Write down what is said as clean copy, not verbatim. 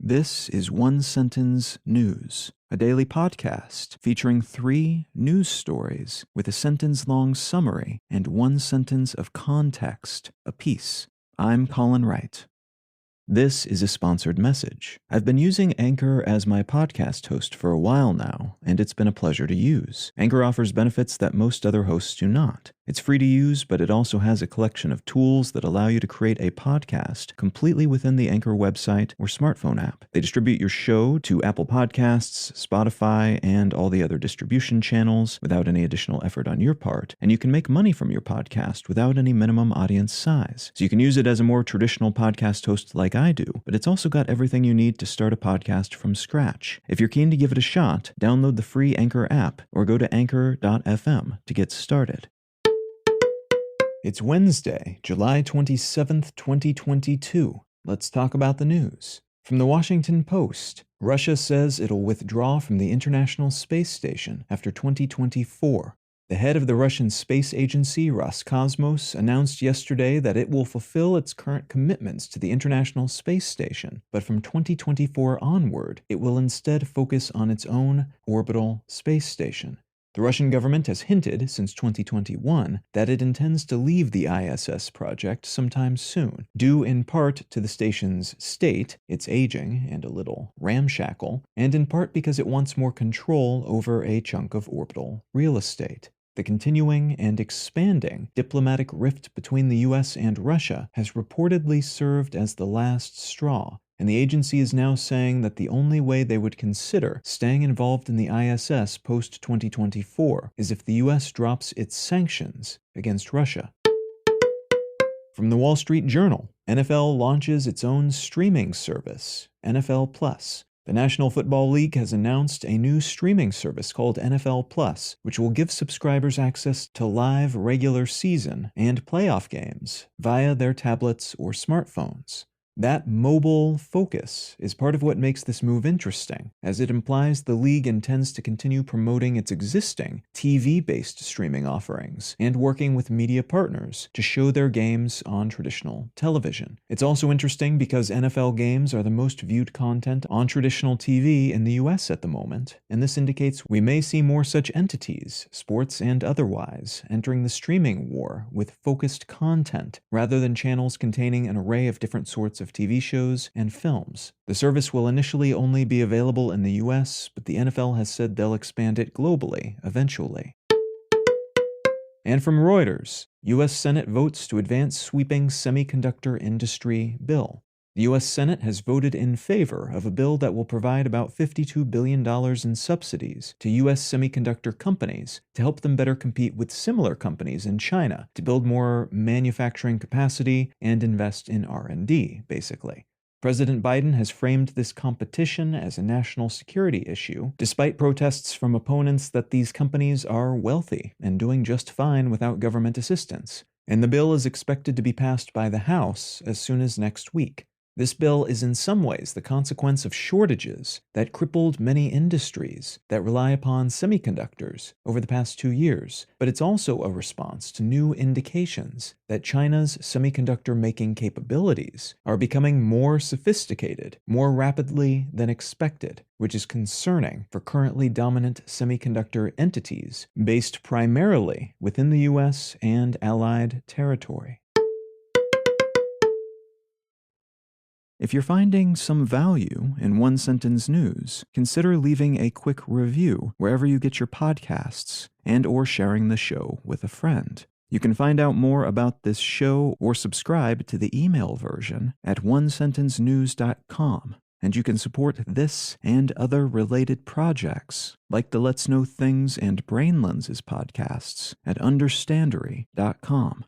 This is One Sentence News, a daily podcast featuring 3 news stories with a sentence-long summary and 1 sentence of context apiece. I'm Colin Wright. This is a sponsored message. I've been using Anchor as my podcast host for a while now, and it's been a pleasure to use. Anchor offers benefits that most other hosts do not. It's free to use, but it also has a collection of tools that allow you to create a podcast completely within the Anchor website or smartphone app. They distribute your show to Apple Podcasts, Spotify, and all the other distribution channels without any additional effort on your part, and you can make money from your podcast without any minimum audience size. So you can use it as a more traditional podcast host like I do, but it's also got everything you need to start a podcast from scratch. If you're keen to give it a shot, download the free Anchor app or go to anchor.fm to get started. It's Wednesday, July 27th, 2022. Let's talk about the news. From the Washington Post, Russia says it'll withdraw from the International Space Station after 2024. The head of the Russian space agency, Roscosmos, announced yesterday that it will fulfill its current commitments to the International Space Station, but from 2024 onward, it will instead focus on its own orbital space station. The Russian government has hinted since 2021 that it intends to leave the ISS project sometime soon, due in part to the station's state, it's aging and a little ramshackle, and in part because it wants more control over a chunk of orbital real estate. The continuing and expanding diplomatic rift between the US and Russia has reportedly served as the last straw, and the agency is now saying that the only way they would consider staying involved in the ISS post-2024 is if the US drops its sanctions against Russia. From the Wall Street Journal, NFL launches its own streaming service, NFL Plus. The National Football League has announced a new streaming service called NFL Plus, which will give subscribers access to live regular season and playoff games via their tablets or smartphones. That mobile focus is part of what makes this move interesting, as it implies the league intends to continue promoting its existing TV-based streaming offerings and working with media partners to show their games on traditional television. It's also interesting because NFL games are the most viewed content on traditional TV in the US at the moment, and this indicates we may see more such entities, sports and otherwise, entering the streaming war with focused content rather than channels containing an array of different sorts of TV shows and films. The service will initially only be available in the US, but the NFL has said they'll expand it globally eventually. And from Reuters, US Senate votes to advance sweeping semiconductor industry bill. The U.S. Senate has voted in favor of a bill that will provide about $52 billion in subsidies to U.S. semiconductor companies to help them better compete with similar companies in China to build more manufacturing capacity and invest in R&D, basically. President Biden has framed this competition as a national security issue, despite protests from opponents that these companies are wealthy and doing just fine without government assistance. And the bill is expected to be passed by the House as soon as next week. This bill is in some ways the consequence of shortages that crippled many industries that rely upon semiconductors over the past 2 years, but it's also a response to new indications that China's semiconductor-making capabilities are becoming more sophisticated, more rapidly than expected, which is concerning for currently dominant semiconductor entities based primarily within the US and allied territory. If you're finding some value in One Sentence News, consider leaving a quick review wherever you get your podcasts and/or sharing the show with a friend. You can find out more about this show or subscribe to the email version at onesentencenews.com. And you can support this and other related projects, like the Let's Know Things and Brain Lenses podcasts at understandery.com.